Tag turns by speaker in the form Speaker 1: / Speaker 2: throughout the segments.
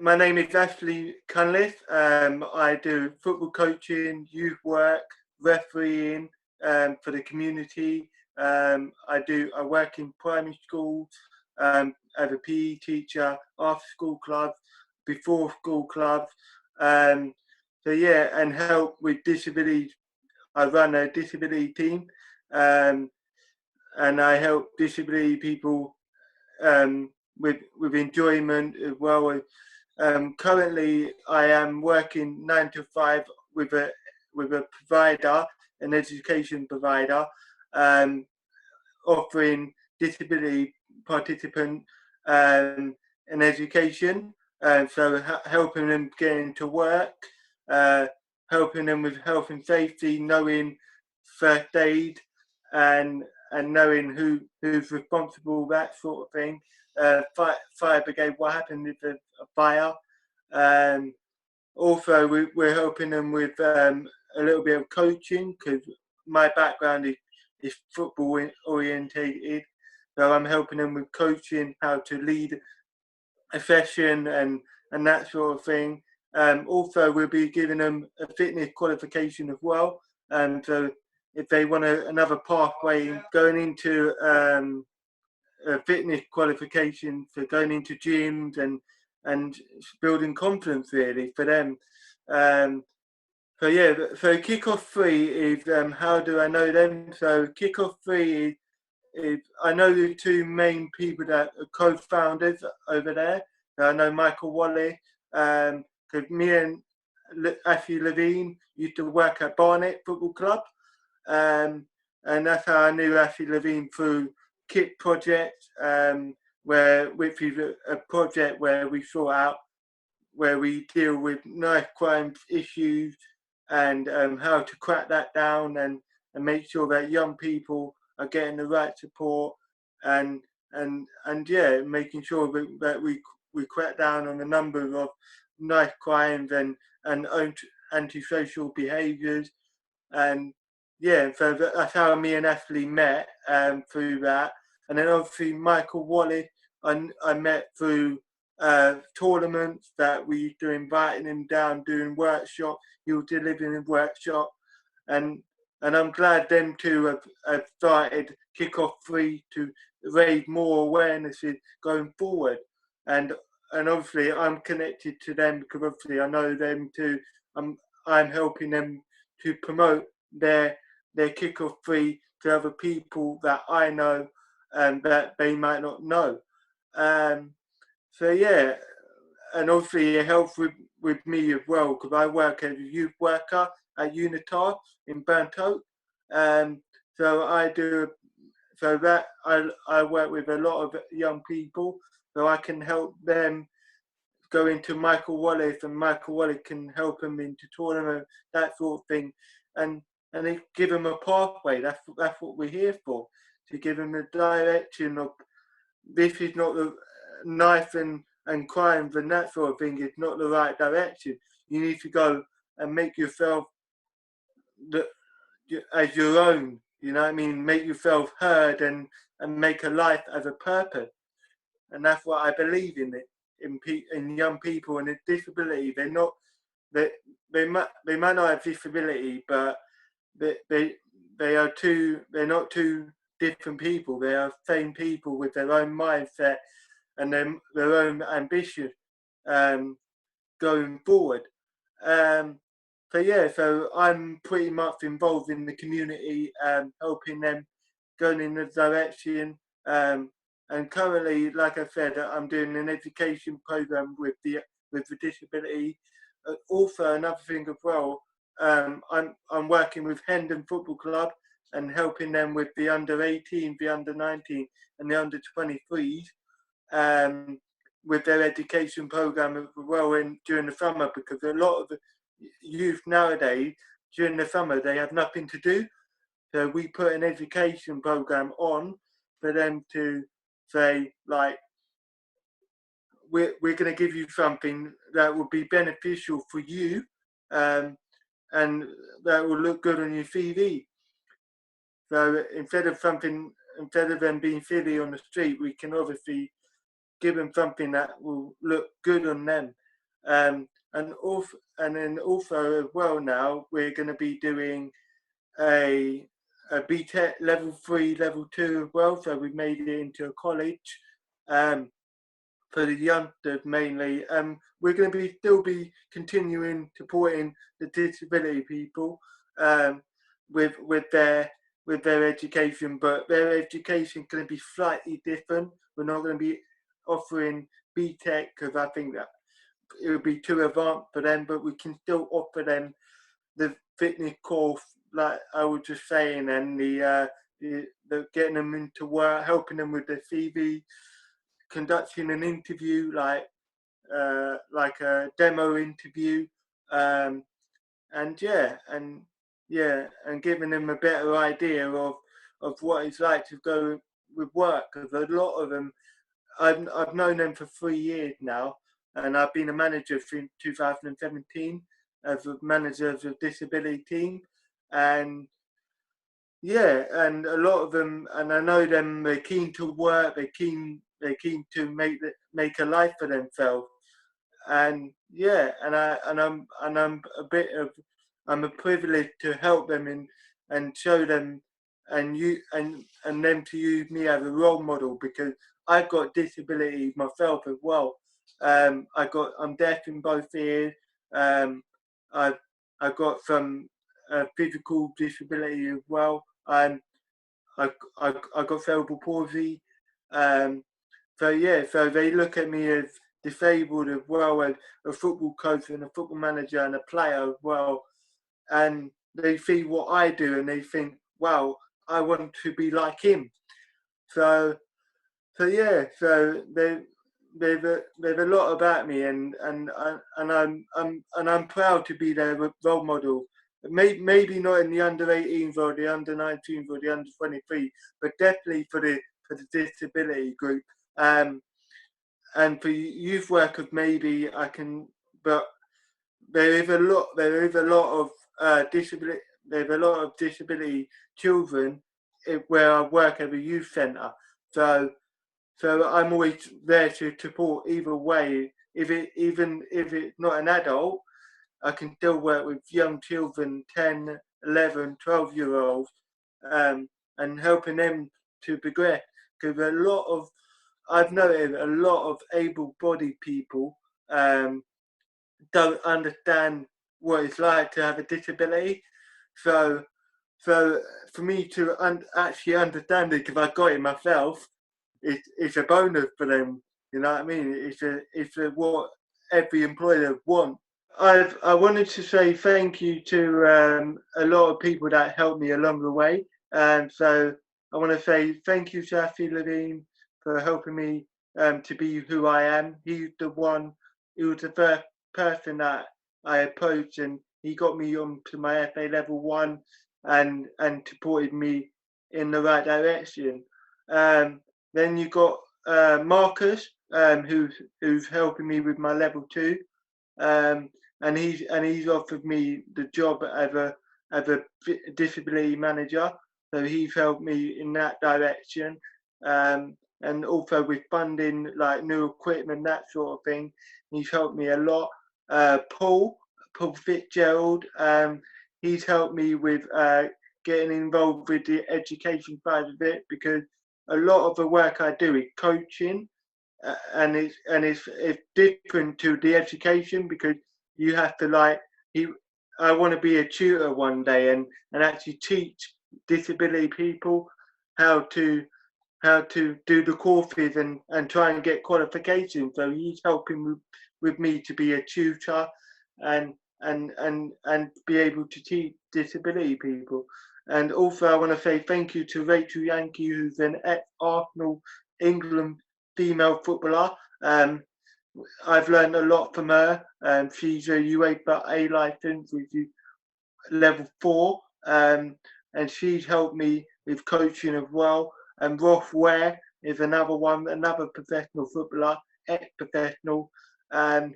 Speaker 1: My name is Ashley Cunliffe. I do football coaching, youth work, refereeing for the community. I work in primary school as a PE teacher, after school club, before school club. Um, so yeah, and help with disabilities. I run a disability team, um, and I help disability people with enjoyment as well. Currently, I am working 9 to 5 with a provider, an education provider, um, offering disability participant an education. So helping them get into work, uh, helping them with health and safety, knowing first aid, and knowing who's responsible, that sort of thing. Fire brigade, what happened if a fire. Um, Also, we're helping them with a little bit of coaching, because my background is football orientated. So I'm helping them with coaching, how to lead a session, and that sort of thing. Also, we'll be giving them a fitness qualification as well. So if they want another pathway going into a fitness qualification, for going into gyms and building confidence really for them. Um, so yeah, so Kickoff 3 is how do I know them? So Kickoff 3 is I know the two main people that are co-founders over there. I know Michael Wally, because me and Ashley Levine used to work at Barnet Football Club, um, and that's how I knew Ashley Levine through KIT project, which is a project where we sort out, where we deal with knife crime issues, and how to crack that down, and make sure that young people are getting the right support, and yeah, making sure that we crack down on the number of knife crimes and antisocial behaviours. And yeah, so that's how me and Ashley met, through that. And then obviously Michael Wallace, I met through tournaments that we used to invite him down, doing workshops. He was delivering a workshop, and I'm glad them two have started Kickoff 3 to raise more awarenesses going forward. And obviously I'm connected to them because obviously I know them too. I'm helping them to promote their Kickoff 3 to other people that I know and that they might not know. So yeah, and obviously it helps with me as well, because I work as a youth worker at Unitar in Burnt Oak. So I do, so that I work with a lot of young people, so I can help them go into Michael Wallace, and Michael Wallace can help them into tournament, that sort of thing, and they give them a pathway. That's what we're here for, to give them a direction of, this is not the knife and crimes and that sort of thing. It's not the right direction. You need to go and make yourself as your own. You know what I mean? Make yourself heard, and make a life as a purpose. And that's what I believe in it. In young people and disability, they're not they might not have disability, but they are two. They're not two different people. They are same people with their own mindset and their own ambition, going forward. Um, so yeah, so I'm pretty much involved in the community, helping them going in the direction. And currently, like I said, I'm doing an education program with the disability. Also, another thing as well, I'm working with Hendon Football Club and helping them with the under 18, the under 19, and the under 23s, um, with their education program as well during the summer, because a lot of the youth nowadays during the summer they have nothing to do. So we put an education program on for them to say, like, we're going to give you something that will be beneficial for you, um, and that will look good on your CV. So instead of them being silly on the street, we can obviously give them something that will look good on them. And then also as well now we're going to be doing a BTEC level 3, level 2 as well. So we've made it into a college for the youngsters mainly. We're going to still be continuing supporting the disability people um, with their education, but their education is going to be slightly different. We're not going to be offering BTEC because I think that it would be too advanced for them, but we can still offer them the fitness course, like I was just saying, and the getting them into work, helping them with their CV, conducting an interview like a demo interview, um, and giving them a better idea of what it's like to go with work, because a lot of them I've known them for 3 years now, and I've been a manager since 2017 as a manager of a disability team, and yeah, and a lot of them, and I know them. They're keen to work. They're keen to make a life for themselves, and yeah, and I'm a bit of I'm a privilege to help them and show them and them to use me as a role model, because I've got disabilities myself as well. I'm deaf in both ears. Um, I've I've got some physical disability as well. I got cerebral palsy. Um, so yeah, so they look at me as disabled as well as a football coach and a football manager and a player as well. And they see what I do and they think, wow, I want to be like him. So yeah, so there's a lot about me, and I'm proud to be their role model. Maybe not in the under 18s or the under 19s or the under 23, but definitely for the disability group. Um, and for youth workers, maybe I can, but there is a lot of disability. There's a lot of disability children where I work at a youth centre. So I'm always there to support either way. Even if it's not an adult, I can still work with young children, 10, 11, 12-year olds, and helping them to progress. Because I've noticed a lot of able-bodied people don't understand what it's like to have a disability. So, so for me to actually understand it, because I got it myself, it's a bonus for them. You know what I mean? It's what every employer wants. I wanted to say thank you to a lot of people that helped me along the way. And so I want to say thank you to Afi Levine for helping me to be who I am. He was the first person that I approached, and he got me on to my FA level 1 and supported me in the right direction. Um, then you got Marcus, who's helping me with my level 2, um, and he's offered me the job as a disability manager. So he's helped me in that direction, and also with funding like new equipment, that sort of thing. He's helped me a lot. Paul Fitzgerald, he's helped me with getting involved with the education side of it, because a lot of the work I do is coaching, and it's different to the education, because you have to I want to be a tutor one day and actually teach disability people how to do the courses and try and get qualifications. So he's helping with me to be a tutor and and be able to teach disability people. And also I want to say thank you to Rachel Yankee, who's an ex-Arsenal England female footballer. Um, I've learned a lot from her. She's a UEFA A license, which is level 4, and she's helped me with coaching as well. And Ross Ware is another one, another professional footballer, ex-professional.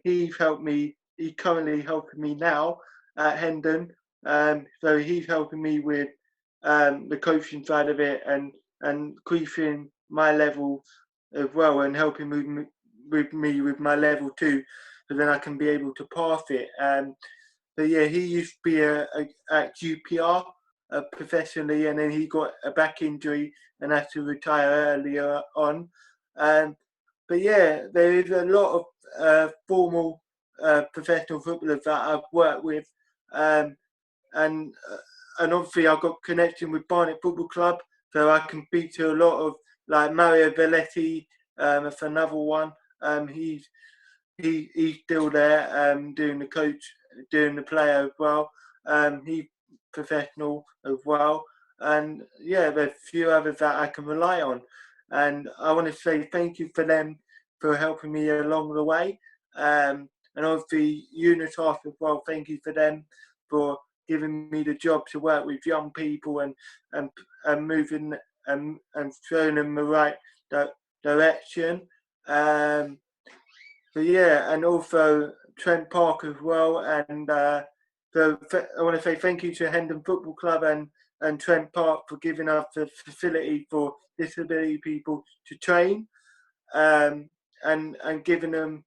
Speaker 1: He's helped me. He's currently helping me now at Hendon. So he's helping me with the coaching side of it and increasing my level as well, and helping with me with my level 2. so then I can be able to pass it. But yeah, he used to be at UPR professionally, and then he got a back injury and had to retire earlier on. But yeah, there is a lot of formal professional footballers that I've worked with, um, and obviously I've got connection with Barnet Football Club, so I can speak to a lot of like Mario Velletti. That's another one. He's still there, doing the coach, doing the player as well. He's professional as well, and yeah, there's a few others that I can rely on, and I want to say thank you for them for helping me along the way, and obviously Unitas as well. Thank you for them for giving me the job to work with young people and moving and showing them the right direction. So yeah, and also Trent Park as well. And so I want to say thank you to Hendon Football Club and Trent Park for giving us the facility for disability people to train, and giving them,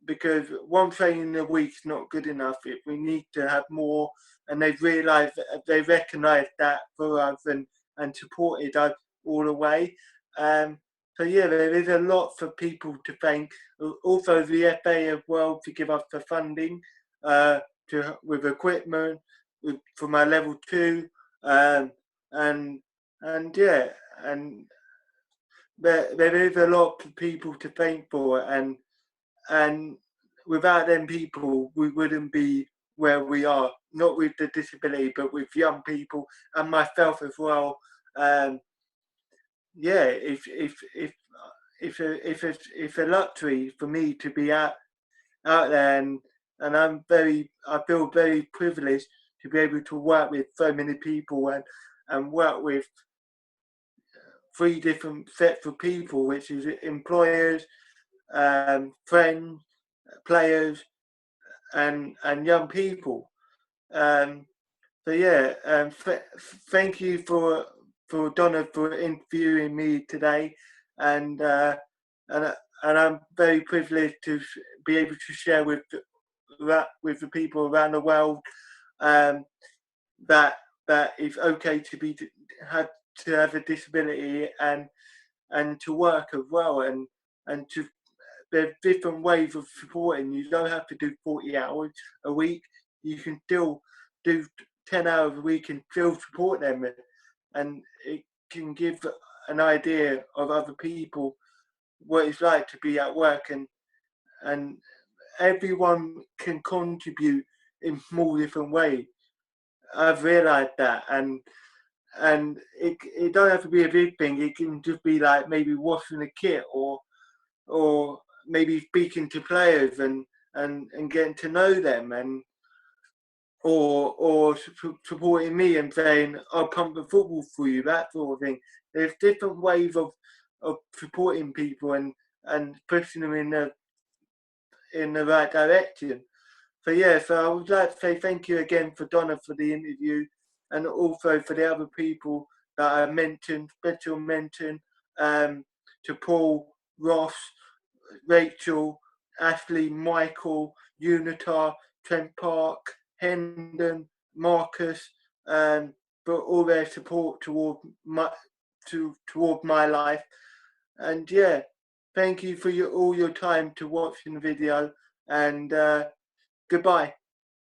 Speaker 1: because one training a week is not good enough. We need to have more, and they've realised, they recognised that for us and supported us all the way. So yeah, there is a lot for people to thank. Also, the FA as well to give us the funding with equipment for my level 2, and yeah, and there is a lot for people to thank for, and without them people, we wouldn't be where we are. Not with the disability, but with young people and myself as well. Yeah, if a luxury for me to be out there, and I feel very privileged to be able to work with so many people and work with 3 different sets of people, which is employers, friends, players, and young people. Um, so yeah, thank you for Donna for interviewing me today, and and I'm very privileged to be able to share with the people around the world, um, that it's okay to have a disability and to work as well, and to there's different ways of supporting. You don't have to do 40 hours a week. You can still do 10 hours a week and still support them, and it can give an idea of other people what it's like to be at work, and everyone can contribute in small different ways. I've realised that, and it don't have to be a big thing. It can just be like maybe washing a kit, or maybe speaking to players and getting to know them, and or supporting me and saying I'll pump the football for you, that sort of thing. There's different ways of supporting people and pushing them in the right direction. So yeah, so I would like to say thank you again for Donna for the interview, and also for the other people that I mentioned, special mention, to Paul, Ross, Rachel, Ashley, Michael, Unitar, Trent Park, Hendon, Marcus, for all their support toward my life. And yeah, thank you for all your time to watching the video, and goodbye.